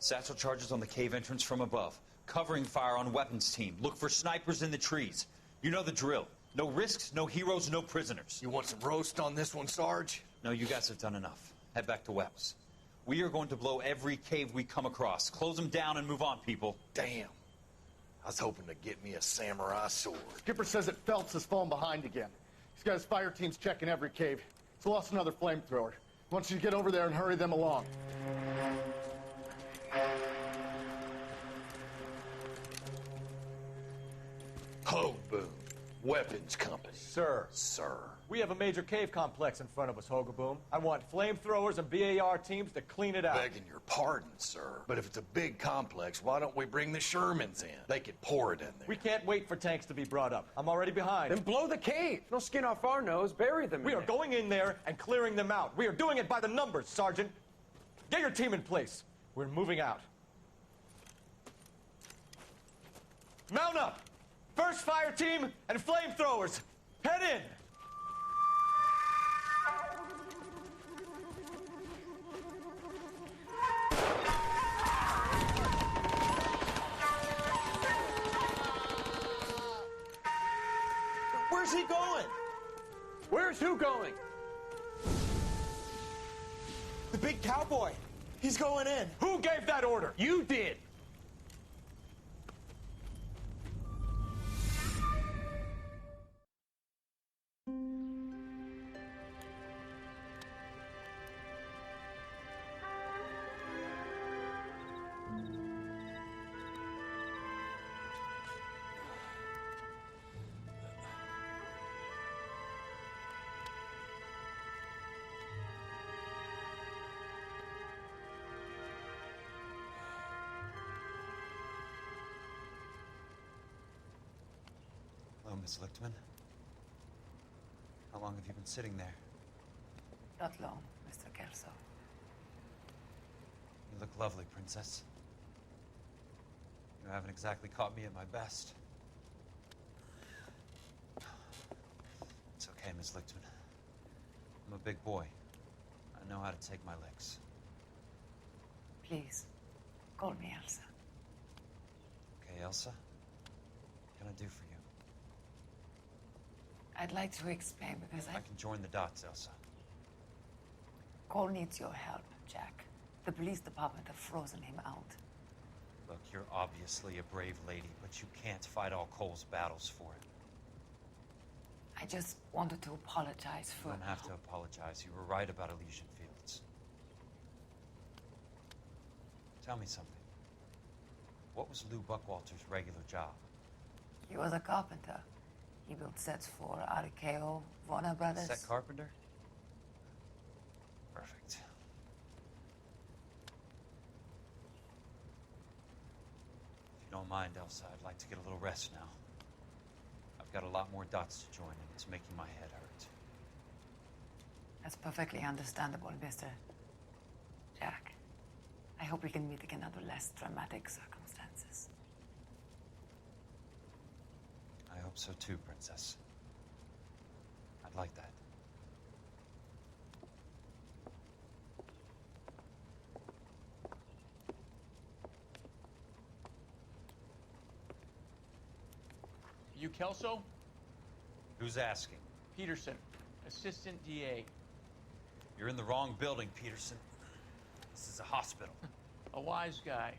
Satchel charges on the cave entrance from above. Covering fire on weapons team. Look for snipers in the trees. You know the drill. No risks, no heroes, no prisoners. You want some roast on this one, Sarge? No, you guys have done enough. Head back to Webb's. We are going to blow every cave we come across. Close them down and move on, people. Damn. I was hoping to get me a samurai sword. Skipper says that Phelps has fallen behind again. He's got his fire teams checking every cave. He's lost another flamethrower. He wants you to get over there and hurry them along. Ho, boom. Weapons company. Sir. Sir. We have a major cave complex in front of us, Hogaboom. I want flamethrowers and BAR teams to clean it out. Begging your pardon, sir. But if it's a big complex, why don't we bring the Shermans in? They could pour it in there. We can't wait for tanks to be brought up. I'm already behind. Then blow the cave. No skin off our nose. Bury them in We are there. going in there and clearing them out. We are doing it by the numbers, Sergeant. Get your team in place. We're moving out. Mount up! First fire team and flamethrowers. Head in! Where's he going? Where's who going? The big cowboy. He's going in. Who gave that order? You did. Hello, Miss Lichtman. How long have you been sitting there? Not long, Mr. Kelso. You look lovely, Princess. You haven't exactly caught me at my best. It's okay, Miss Lichtman. I'm a big boy. I know how to take my licks. Please, call me Elsa. Okay, Elsa? What can I do for you? I'd like to explain because I can join the dots, Elsa. Cole needs your help, Jack. The police department have frozen him out. Look, you're obviously a brave lady, but you can't fight all Cole's battles for it. I just wanted to apologize for... You don't have to apologize. You were right about Elysian Fields. Tell me something. What was Lou Buckwalter's regular job? He was a carpenter. He built sets for RKO, Warner Brothers. Set carpenter? Perfect. If you don't mind, Elsa, I'd like to get a little rest now. I've got a lot more dots to join, and it's making my head hurt. That's perfectly understandable, Mr. Jack. I hope we can meet again under less dramatic circumstances. I hope so too, Princess. I'd like that. You Kelso? Who's asking? Peterson, Assistant DA. You're in the wrong building, Peterson. This is a hospital. A wise guy.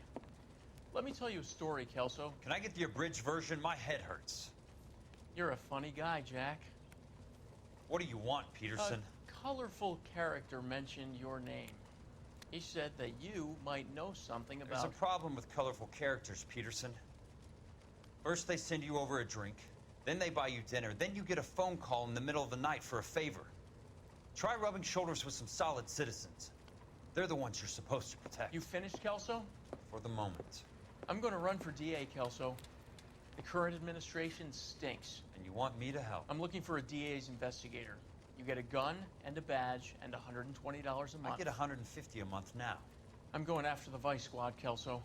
Let me tell you a story, Kelso. Can I get the abridged version? My head hurts. You're a funny guy, Jack. What do you want, Peterson? A colorful character mentioned your name. He said that you might know something about... There's a problem with colorful characters, Peterson. First they send you over a drink, then they buy you dinner, then you get a phone call in the middle of the night for a favor. Try rubbing shoulders with some solid citizens. They're the ones you're supposed to protect. You finished, Kelso? For the moment. I'm going to run for DA, Kelso. The current administration stinks. And you want me to help? I'm looking for a DA's investigator. You get a gun and a badge and $120 a month. I get $150 a month now. I'm going after the Vice Squad, Kelso.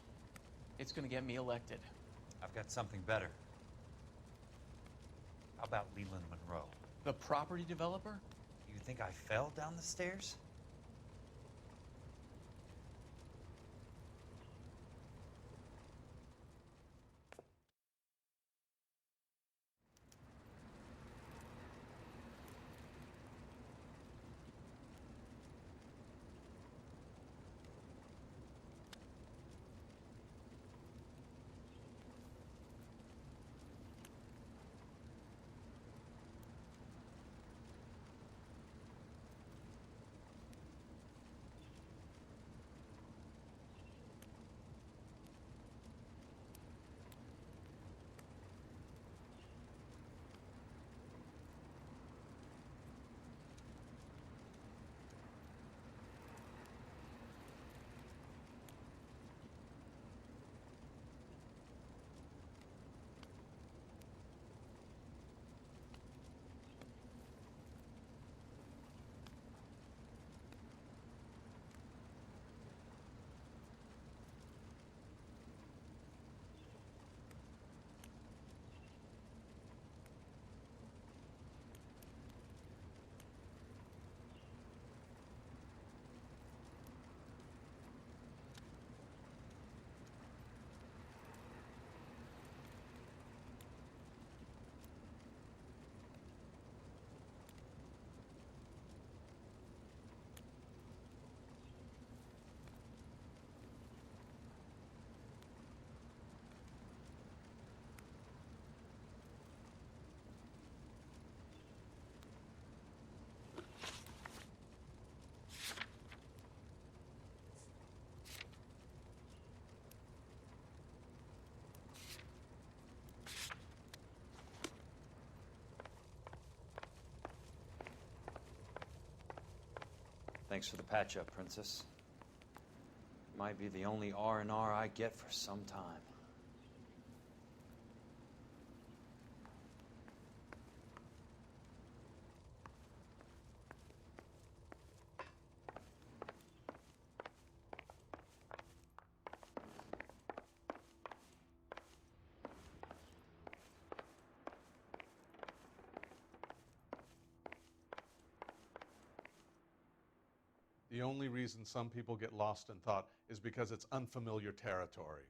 It's going to get me elected. I've got something better. How about Leland Monroe? The property developer? You think I fell down the stairs? Thanks for the patch-up, Princess. Might be the only R&R I get for some time. The only reason some people get lost in thought is because it's unfamiliar territory.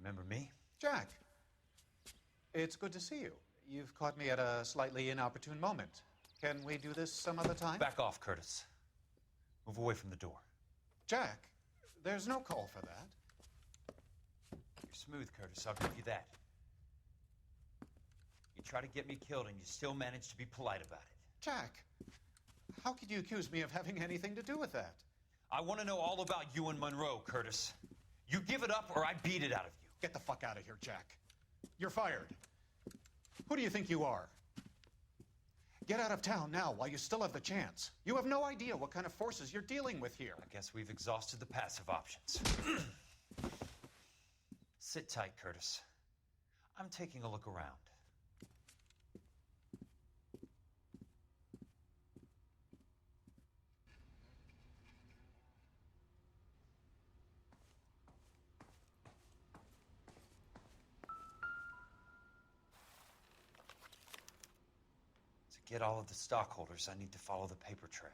Remember me? Jack, it's good to see you. You've caught me at a slightly inopportune moment. Can we do this some other time? Back off, Curtis. Move away from the door. Jack, there's no call for that. You're smooth, Curtis, I'll give you that. You try to get me killed and you still manage to be polite about it. Jack, how could you accuse me of having anything to do with that? I want to know all about you and Monroe, Curtis. You give it up or I beat it out of you. Get the fuck out of here, Jack. You're fired. Who do you think you are? Get out of town now while you still have the chance. You have no idea what kind of forces you're dealing with here. I guess we've exhausted the passive options. Sit tight, Curtis. I'm taking a look around. To get all of the stockholders, I need to follow the paper trail.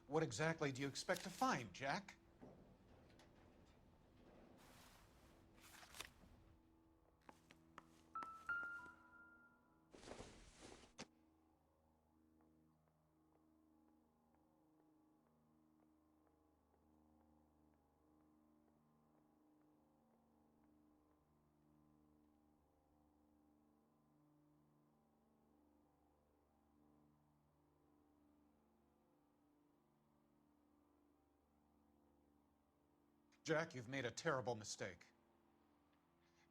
What exactly do you expect to find, Jack? Jack, you've made a terrible mistake.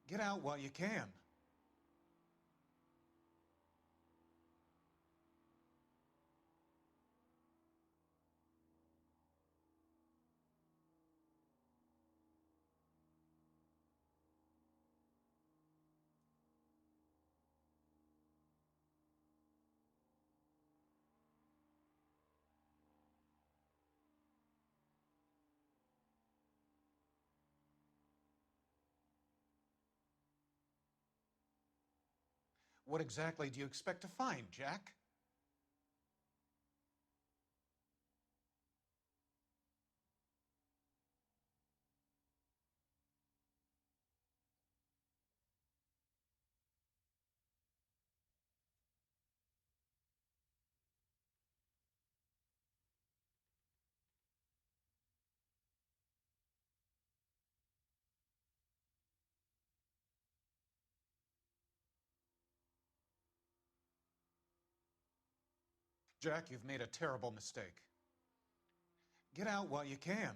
Get out while you can. What exactly do you expect to find, Jack? Jack, you've made a terrible mistake. Get out while you can.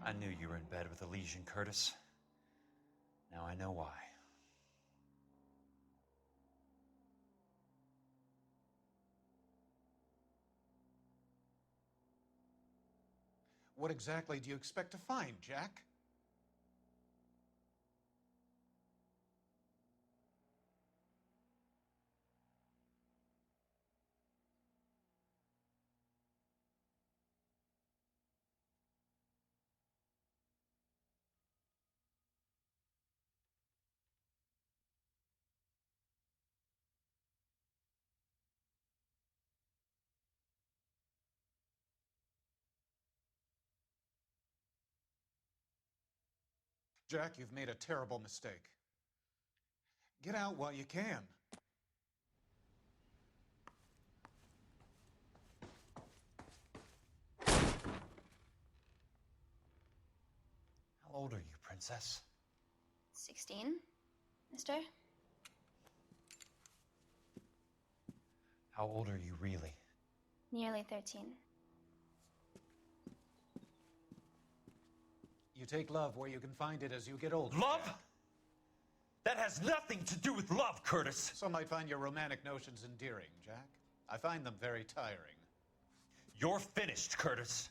I knew you were in bed with a lesion, Curtis. Now I know why. What exactly do you expect to find, Jack? Jack, you've made a terrible mistake. Get out while you can. How old are you, Princess? 16, mister? How old are you really? Nearly 13. You take love where you can find it as you get older. Love? Jack. That has nothing to do with love, Curtis. Some might find your romantic notions endearing, Jack. I find them very tiring. You're finished, Curtis.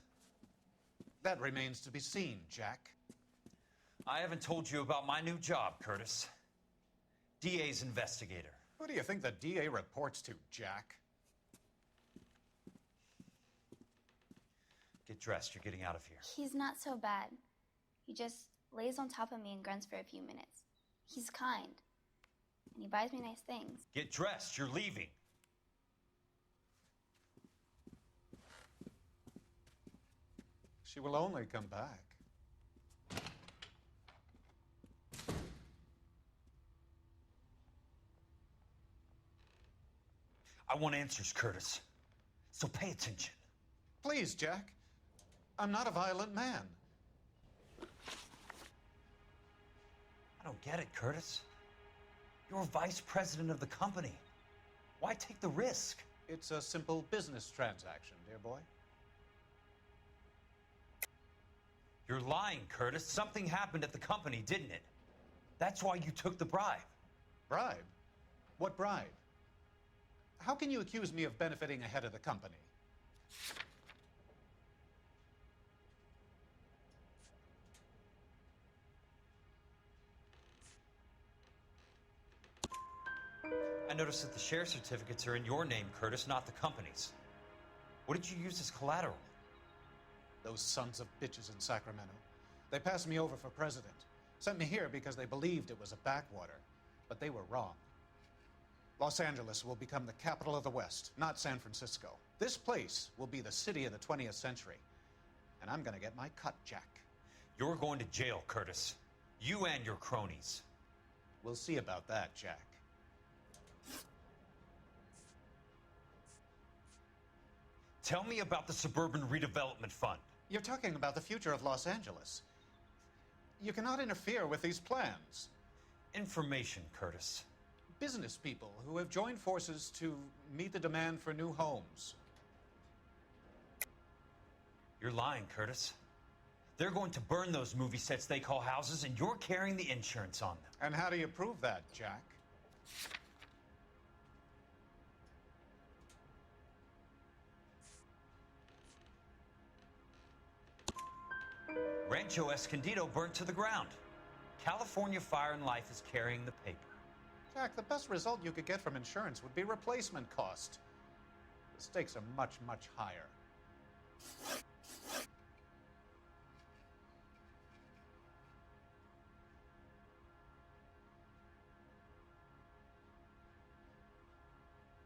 That remains to be seen, Jack. I haven't told you about my new job, Curtis. DA's investigator. Who do you think the DA reports to, Jack? Get dressed, you're getting out of here. He's not so bad. He just lays on top of me and grunts for a few minutes. He's kind. And he buys me nice things. Get dressed, you're leaving. She will only come back. I want answers, Curtis. So pay attention. Please, Jack. I'm not a violent man. I don't get it, Curtis. You're vice president of the company. Why take the risk? It's a simple business transaction, dear boy. You're lying, Curtis. Something happened at the company, didn't it? That's why you took the bribe. Bribe? What bribe? How can you accuse me of benefiting ahead of the company? I noticed that the share certificates are in your name, Curtis, not the company's. What did you use as collateral? Those sons of bitches in Sacramento. They passed me over for president. Sent me here because they believed it was a backwater. But they were wrong. Los Angeles will become the capital of the West, not San Francisco. This place will be the city of the 20th century. And I'm gonna get my cut, Jack. You're going to jail, Curtis. You and your cronies. We'll see about that, Jack. Tell me about the Suburban Redevelopment Fund. You're talking about the future of Los Angeles. You cannot interfere with these plans. Information, Curtis. Business people who have joined forces to meet the demand for new homes. You're lying, Curtis. They're going to burn those movie sets they call houses, and you're carrying the insurance on them. And how do you prove that, Jack? Rancho Escondido burnt to the ground. California Fire and Life is carrying the paper. Jack, the best result you could get from insurance would be replacement cost. The stakes are much, much higher.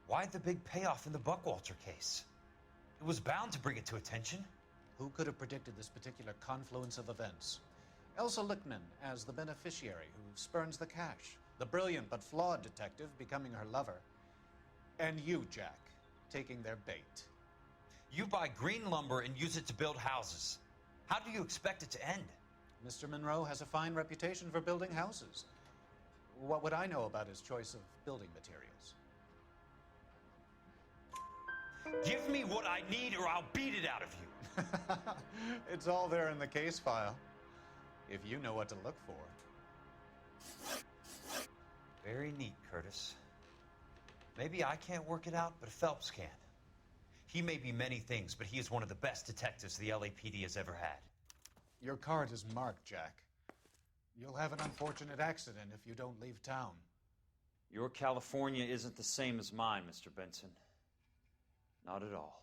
Why the big payoff in the Buckwalter case? It was bound to bring it to attention. Who could have predicted this particular confluence of events? Elsa Lichtman as the beneficiary who spurns the cash, the brilliant but flawed detective becoming her lover, and you, Jack, taking their bait. You buy green lumber and use it to build houses. How do you expect it to end? Mr. Monroe has a fine reputation for building houses. What would I know about his choice of building materials? Give me what I need or I'll beat it out of you. It's all there in the case file, if you know what to look for. Very neat, Curtis. Maybe I can't work it out, but Phelps can. He may be many things, but he is one of the best detectives the LAPD has ever had. Your card is marked, Jack. You'll have an unfortunate accident if you don't leave town. Your California isn't the same as mine, Mr. Benson. Not at all.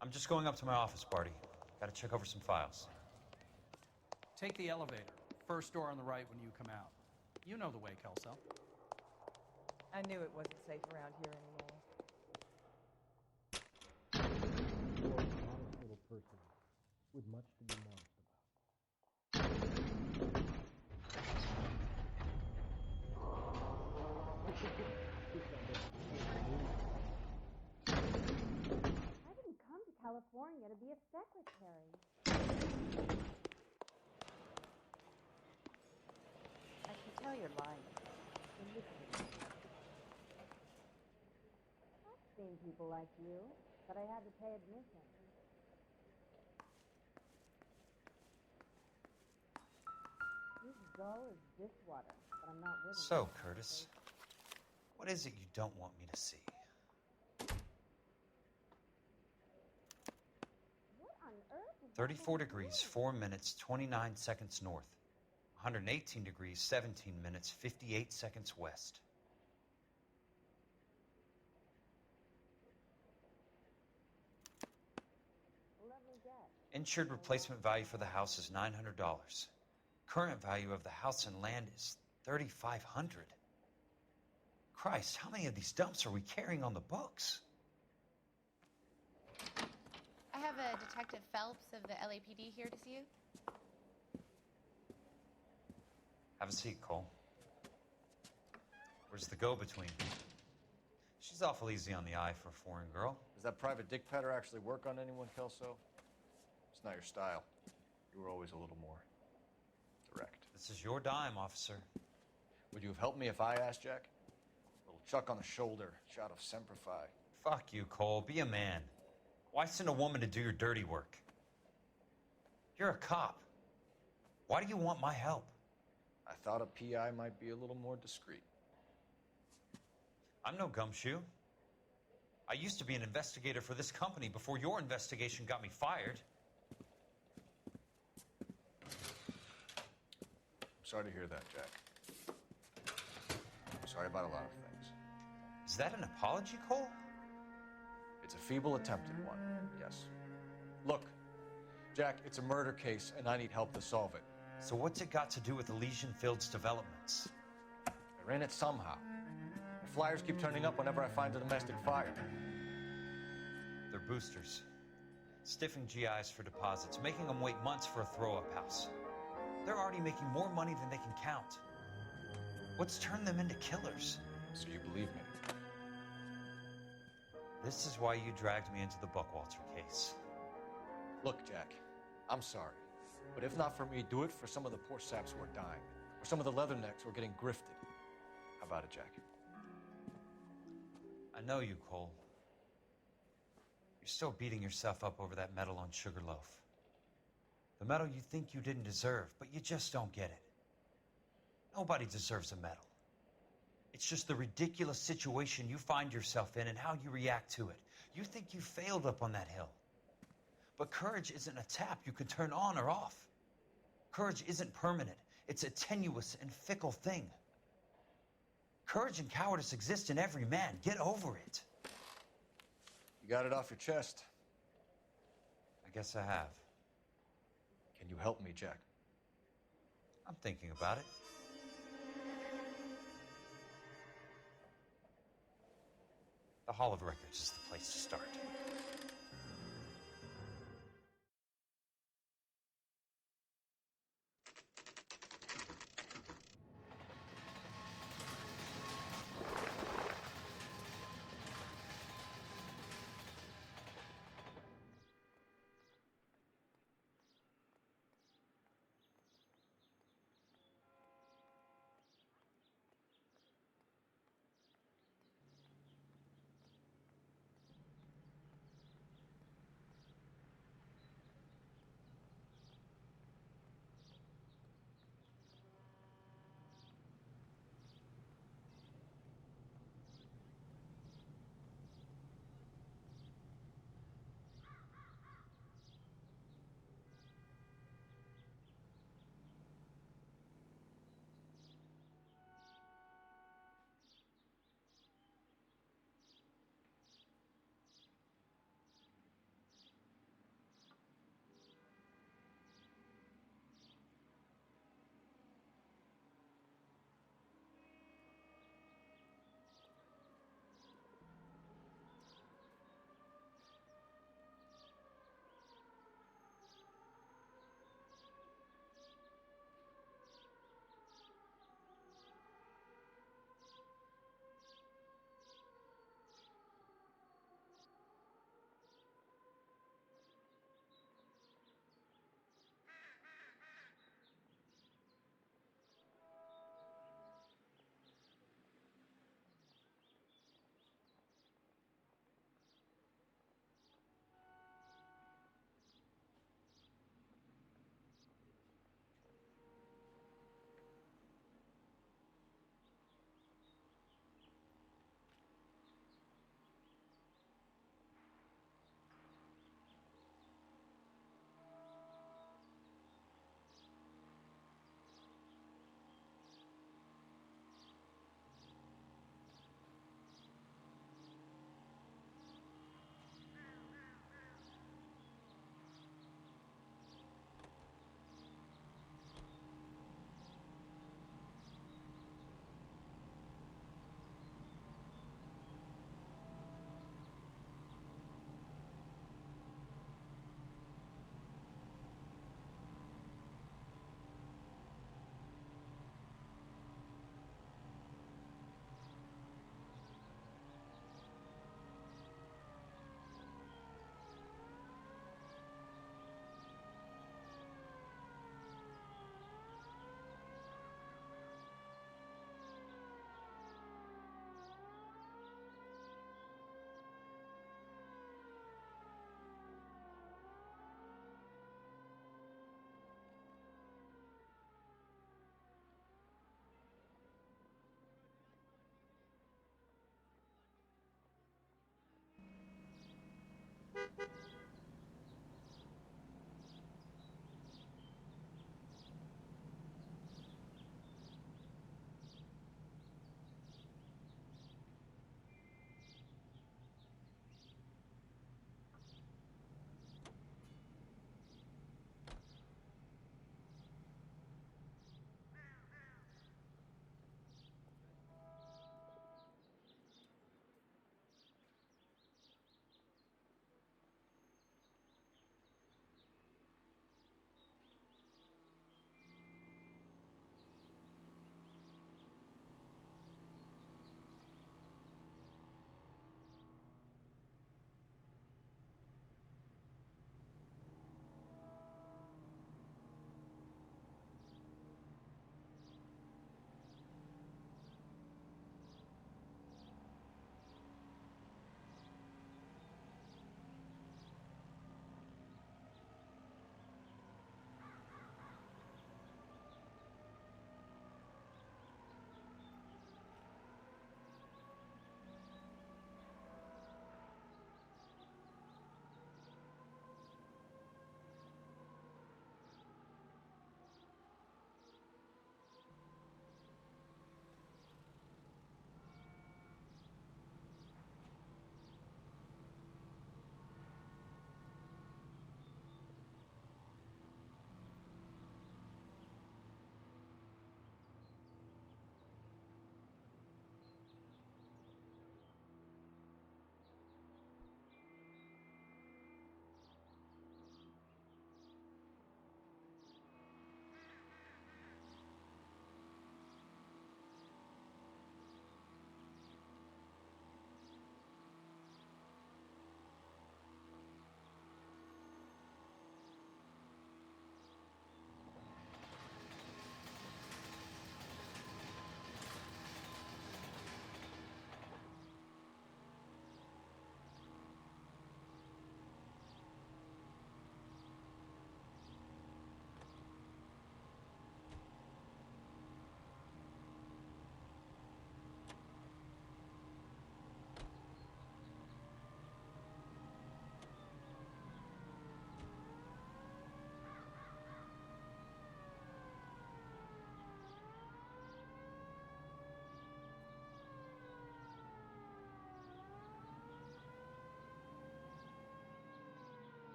I'm just going up to my office, Barty. Gotta check over some files. Take the elevator. First door on the right when you come out. You know the way, Kelso. I knew it wasn't safe around here anymore. You're an honest little person with much to be modest I didn't come to California to be a secretary. I can tell you're lying. When you I've seen people like you, but I had to pay admission. This dull as dishwater, but I'm not with So, Curtis, what is it you don't want me to see? What on earth is 34 degrees, 4 minutes, 29 seconds north. 118 degrees, 17 minutes, 58 seconds west. Insured replacement value for the house is $900. Current value of the house and land is $3,500. Christ, how many of these dumps are we carrying on the books? I have a Detective Phelps of the LAPD here to see you. Have a seat, Cole. Where's the go-between? She's awful easy on the eye for a foreign girl. Does that private dick petter actually work on anyone, Kelso? It's not your style. You were always a little more direct. This is your dime, officer. Would you have helped me if I asked, Jack? A little chuck on the shoulder, shot of Semper Fi. Fuck you, Cole. Be a man. Why send a woman to do your dirty work? You're a cop. Why do you want my help? I thought a PI might be a little more discreet. I'm no gumshoe. I used to be an investigator for this company before your investigation got me fired. Sorry to hear that, Jack. I'm sorry about a lot of things. Is that an apology, Cole? It's a feeble attempt at one, yes. Look, Jack, it's a murder case, and I need help to solve it. So what's it got to do with Elysian Fields developments? They're in it somehow. The flyers keep turning up whenever I find a domestic fire. They're boosters. Stiffing GIs for deposits, making them wait months for a throw-up house. They're already making more money than they can count. What's turned them into killers? So you believe me? This is why you dragged me into the Buckwalter case. Look, Jack, I'm sorry. But if not for me, do it for some of the poor saps who are dying. Or some of the leathernecks who are getting grifted. How about it, Jack? I know you, Cole. You're still beating yourself up over that medal on Sugarloaf. The medal you think you didn't deserve, but you just don't get it. Nobody deserves a medal. It's just the ridiculous situation you find yourself in and how you react to it. You think you failed up on that hill. But courage isn't a tap you can turn on or off. Courage isn't permanent. It's a tenuous and fickle thing. Courage and cowardice exist in every man. Get over it. You got it off your chest. I guess I have. Can you help me, Jack? I'm thinking about it. The Hall of Records is the place to start.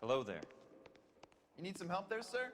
Hello there. You need some help there, sir?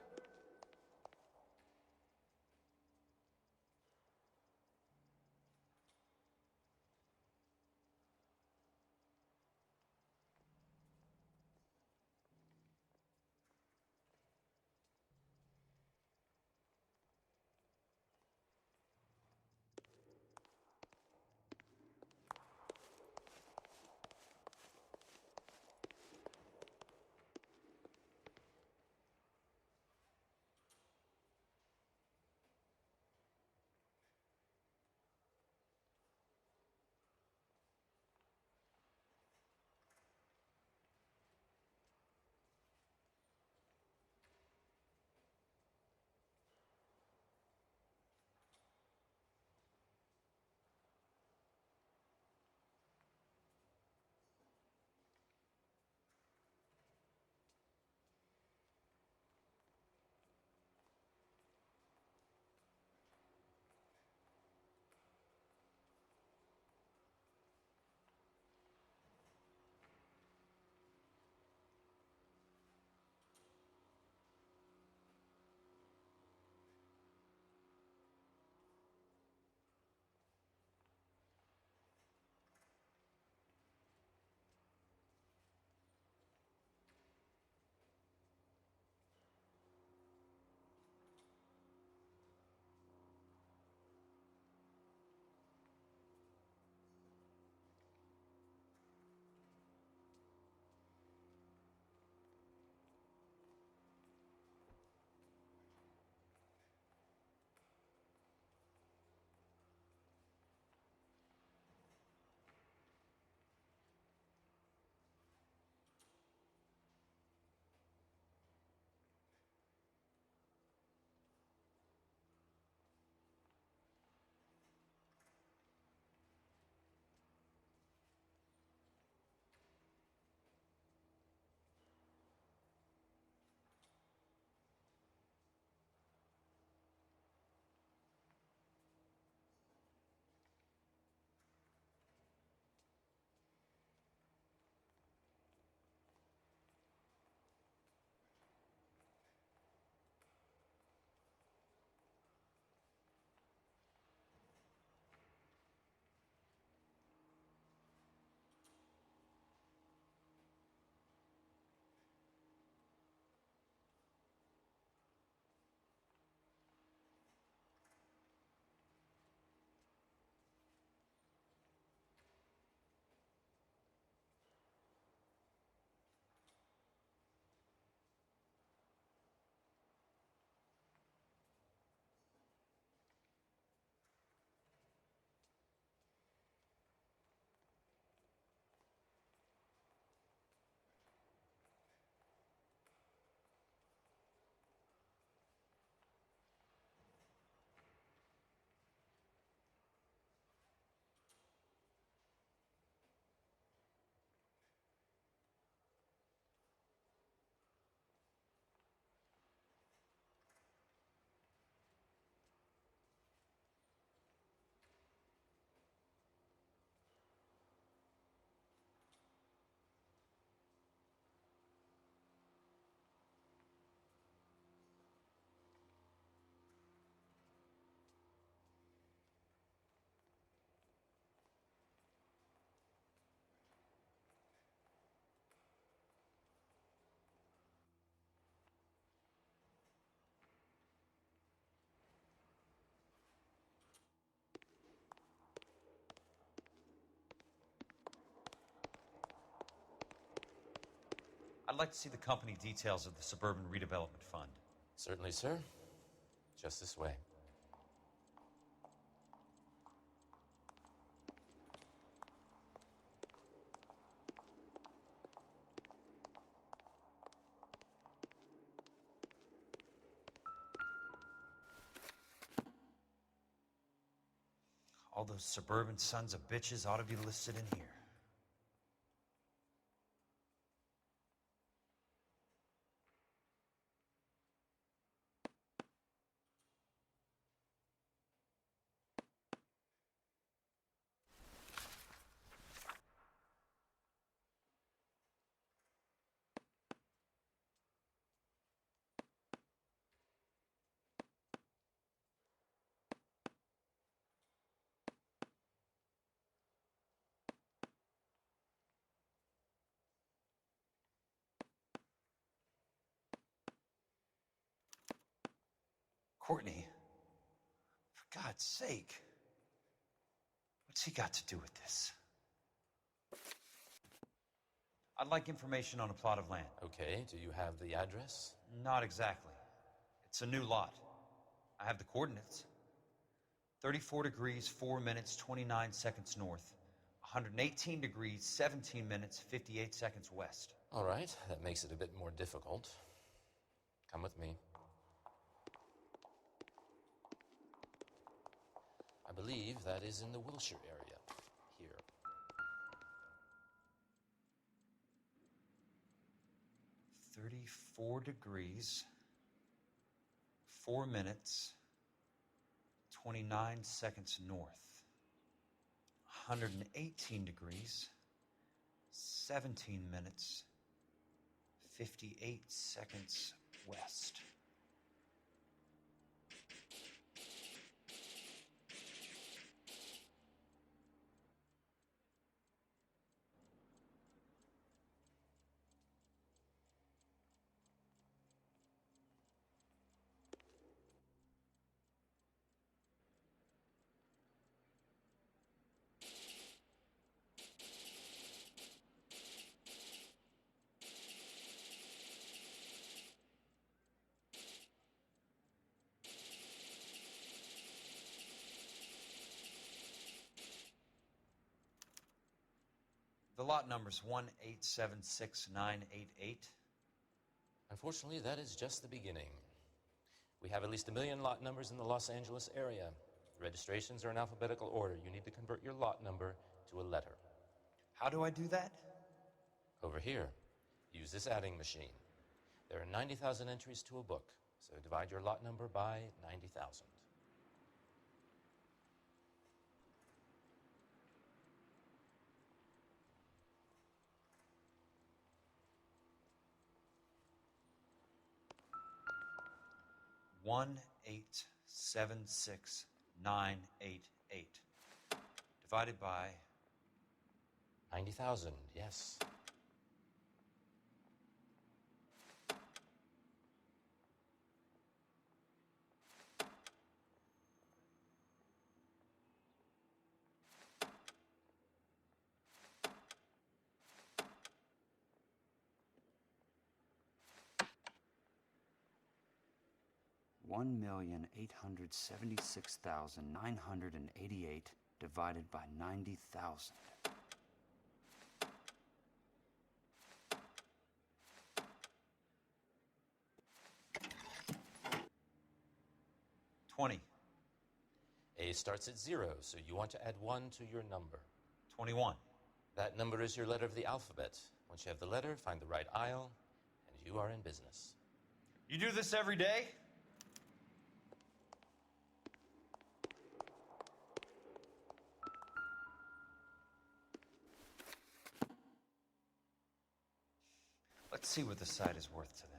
I'd like to see the company details of the Suburban Redevelopment Fund. Certainly, sir. Just this way. All those suburban sons of bitches ought to be listed in here. Courtney, for God's sake, what's he got to do with this? I'd like information on a plot of land. Okay, do you have the address? Not exactly. It's a new lot. I have the coordinates. 34 degrees, 4 minutes, 29 seconds north. 118 degrees, 17 minutes, 58 seconds west. All right, that makes it a bit more difficult. Come with me. I believe that is in the Wilshire area, here. .34 degrees, 4 minutes, 29 seconds north. 118 degrees, 17 minutes, 58 seconds west. The lot number's 1876988. Unfortunately, that is just the beginning. We have at least 1 million lot numbers in the Los Angeles area. The registrations are in alphabetical order. You need to convert your lot number to a letter. How do I do that? Over here, use this adding machine. There are 90,000 entries to a book, so divide your lot number by 90,000. One 1876988 divided by 90,000, yes. $1,876,988 divided by 90,000. $20. A starts at 0, so you want to add 1 to your number. 21. That number is your letter of the alphabet. Once you have the letter, find the right aisle, and you are in business. You do this every day? Let's see what the site is worth to them.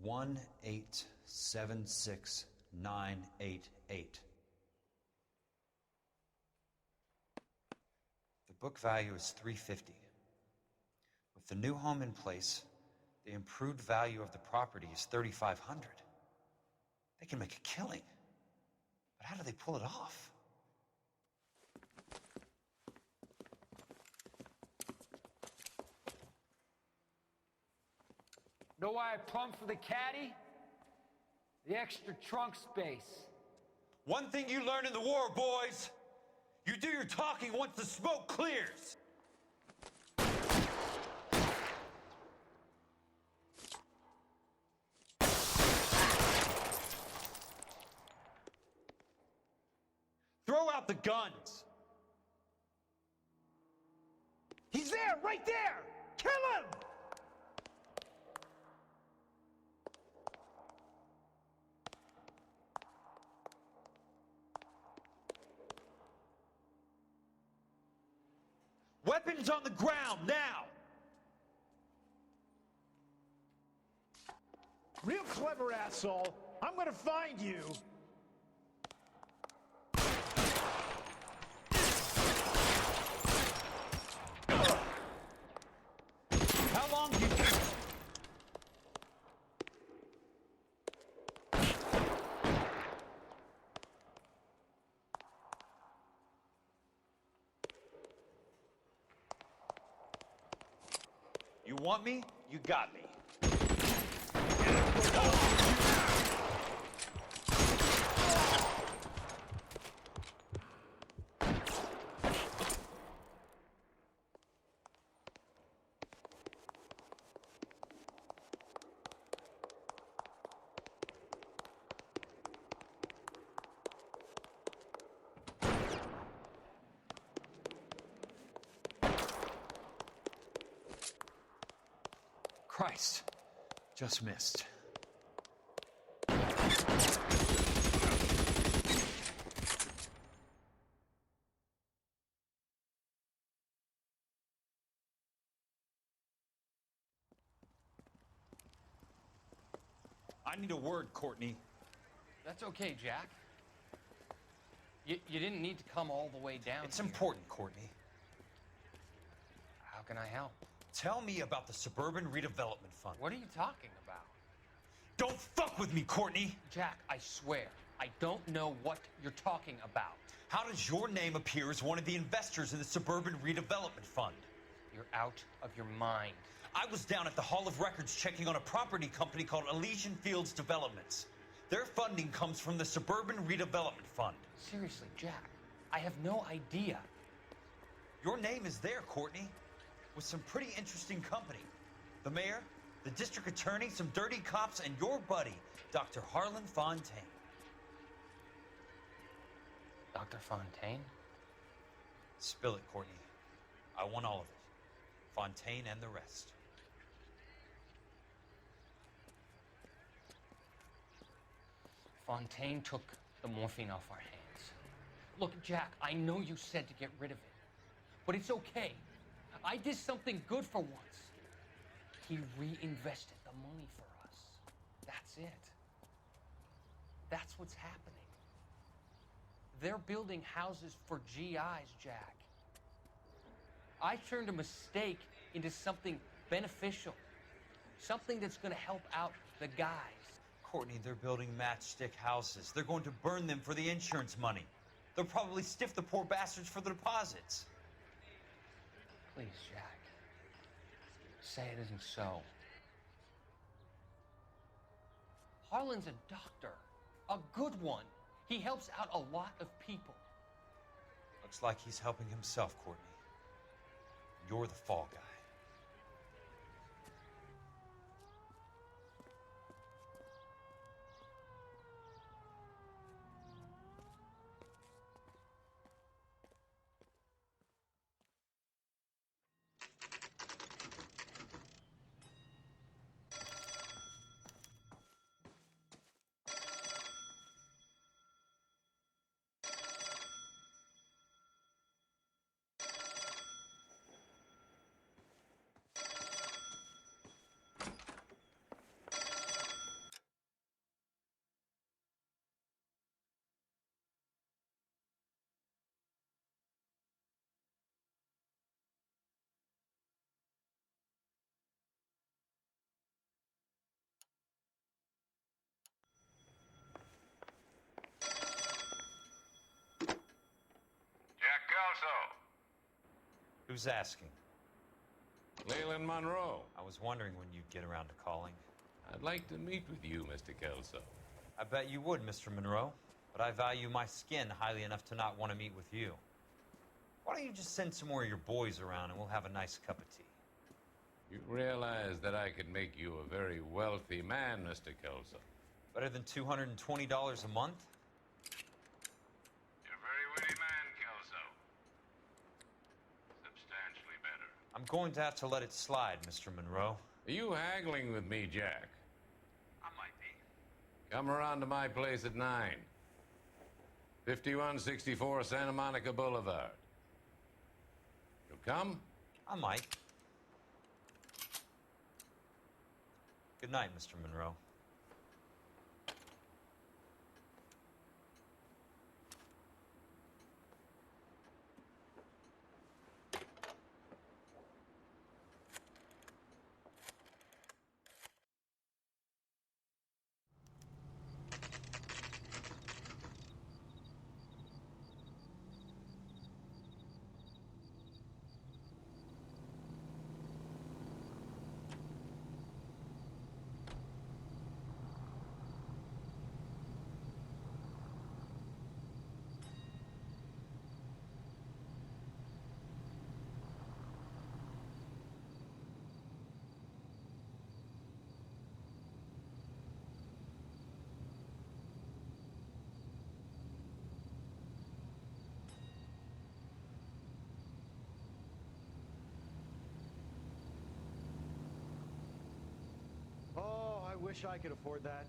$1,876,988. The book value is $350. With the new home in place, the improved value of the property is $3,500. They can make a killing. But how do they pull it off? Know why I plumbed for the caddy? The extra trunk space. One thing you learn in the war, boys. You do your talking once the smoke clears. Throw out the guns. He's there, right there! Kill him! Weapons on the ground, now! Real clever, asshole. I'm gonna find you. How long do you want me? You got me. Christ. Just missed. I need a word, Courtney. That's okay, Jack. You didn't need to come all the way down It's here. important, Courtney. How can I help? Tell me about the Suburban Redevelopment Fund. What are you talking about? Don't fuck with me, Courtney! Jack, I swear, I don't know what you're talking about. How does your name appear as one of the investors in the Suburban Redevelopment Fund? You're out of your mind. I was down at the Hall of Records checking on a property company called Elysian Fields Developments. Their funding comes from the Suburban Redevelopment Fund. Seriously, Jack, I have no idea. Your name is there, Courtney, with some pretty interesting company. The mayor, the district attorney, some dirty cops, and your buddy, Dr. Harlan Fontaine. Dr. Fontaine? Spill it, Courtney. I want all of it. Fontaine and the rest. Fontaine took the morphine off our hands. Look, Jack, I know you said to get rid of it, but it's okay. I did something good for once. He reinvested the money for us. That's it. That's what's happening. They're building houses for GIs, Jack. I turned a mistake into something beneficial, something that's going to help out the guys. Courtney, they're building matchstick houses. They're going to burn them for the insurance money. They'll probably stiff the poor bastards for the deposits. Please, Jack. Say it isn't so. Harlan's a doctor. A good one. He helps out a lot of people. Looks like he's helping himself, Courtney. You're the fall guy. Who's asking? Leland Monroe. I was wondering when you'd get around to calling. I'd like to meet with you, Mr. Kelso. I bet you would, Mr. Monroe. But I value my skin highly enough to not want to meet with you. Why don't you just send some more of your boys around and we'll have a nice cup of tea? You realize that I could make you a very wealthy man, Mr. Kelso. Better than $220 a month? You're a very witty man, Kelso. Substantially better. I'm going to have to let it slide, Mr. Monroe. Are you haggling with me, Jack? I might be. Come around to my place at 9. 5164 Santa Monica Boulevard. You'll come? I might. Good night, Mr. Monroe. wish I could afford that.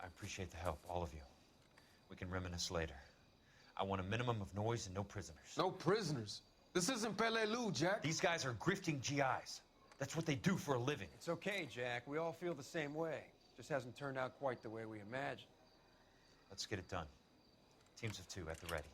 I appreciate the help, all of you. We can reminisce later. I want a minimum of noise and no prisoners. No prisoners? This isn't Peleliu, Jack. These guys are grifting GIs. That's what they do for a living. It's okay, Jack. We all feel the same way. Just hasn't turned out quite the way we imagined. Let's get it done. Teams of 2 at the ready.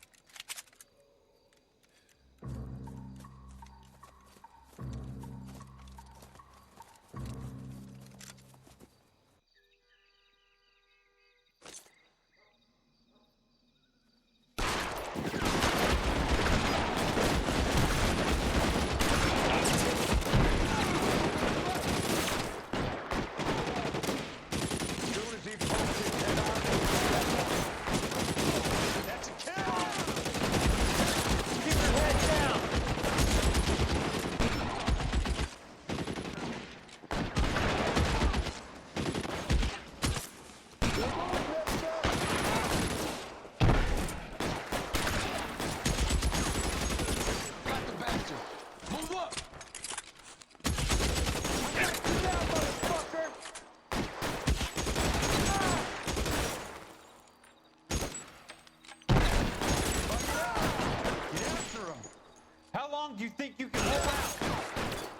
How long do you think you can hold out?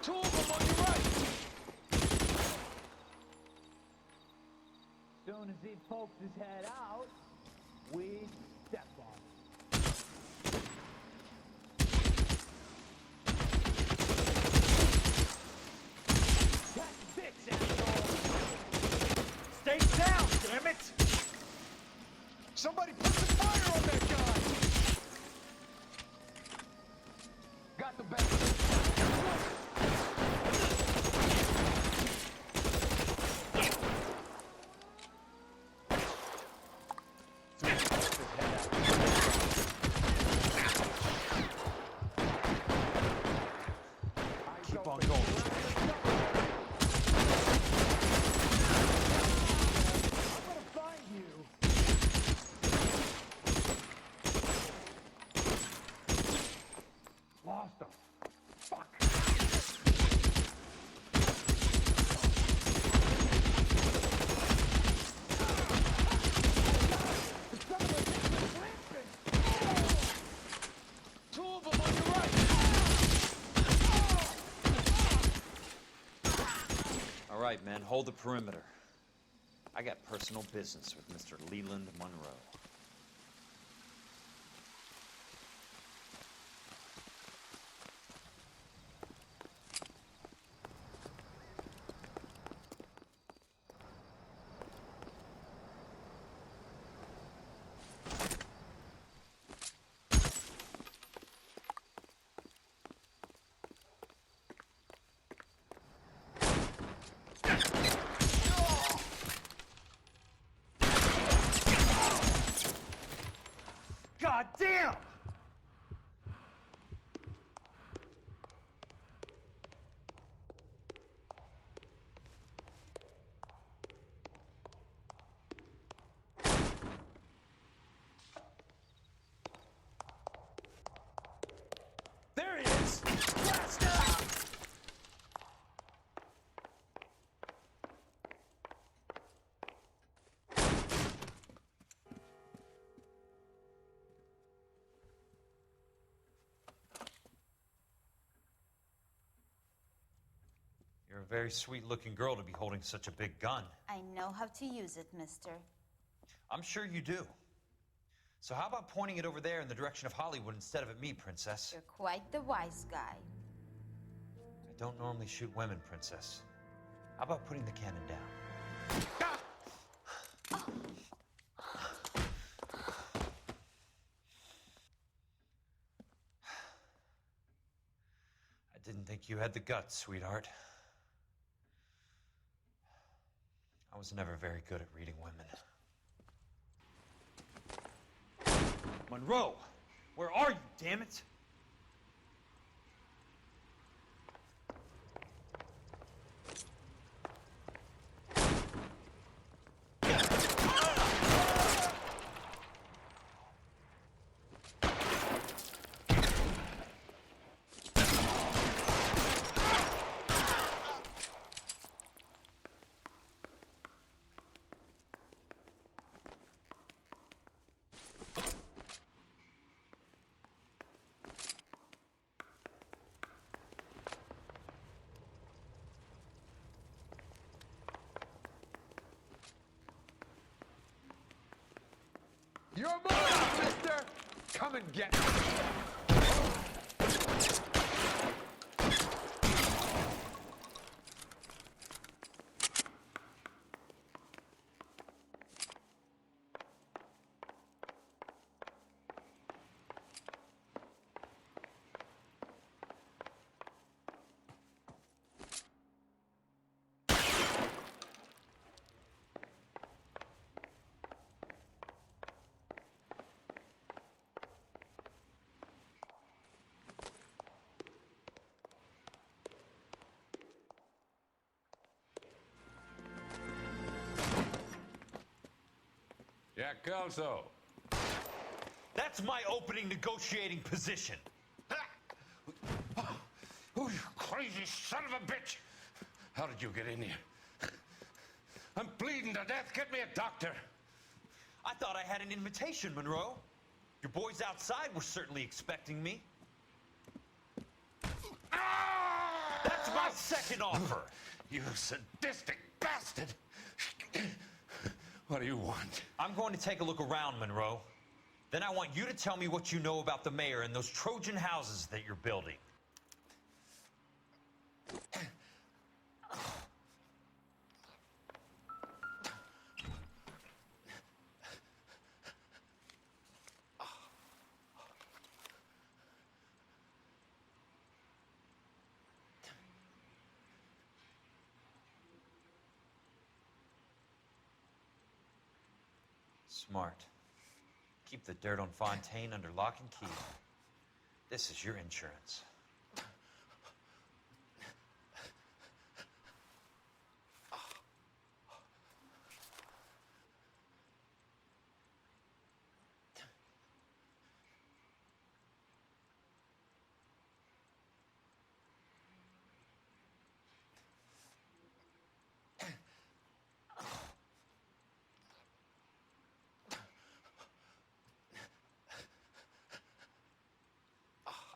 Two of them on your right. Soon as he pokes his head out, we step on him. That bitch, asshole! Stay down, damn it! Somebody put some fire on that guy! Got the back. Keep on going. I'm gonna find you. Lost him. Fuck. Two of them on your right! All right, men, hold the perimeter. I got personal business with Mr. Leland Monroe. God damn! There he is! Blast out! You're a very sweet-looking girl to be holding such a big gun. I know how to use it, mister. I'm sure you do. So how about pointing it over there in the direction of Hollywood instead of at me, Princess? You're quite the wise guy. I don't normally shoot women, Princess. How about putting the cannon down? I didn't think you had the guts, sweetheart. I was never very good at reading women. Monroe! Where are you, damn it? You're mine, mister! Come and get me! Jack Kelso. That's my opening negotiating position. Oh, you crazy son of a bitch! How did you get in here? I'm bleeding to death. Get me a doctor. I thought I had an invitation, Monroe. Your boys outside were certainly expecting me. That's my second offer. You sadistic bastard! What do you want? I'm going to take a look around, Monroe. Then I want you to tell me what you know about the mayor and those Trojan houses that you're building. Smart. Keep the dirt on Fontaine under lock and key. This is your insurance.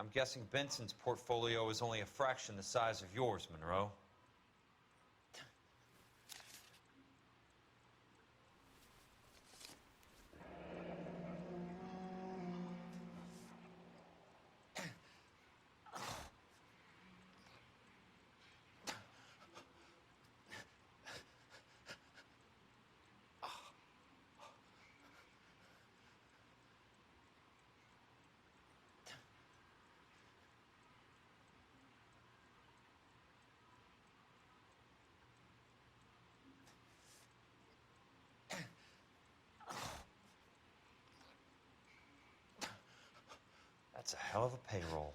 I'm guessing Benson's portfolio is only a fraction the size of yours, Monroe. That's a hell of a payroll.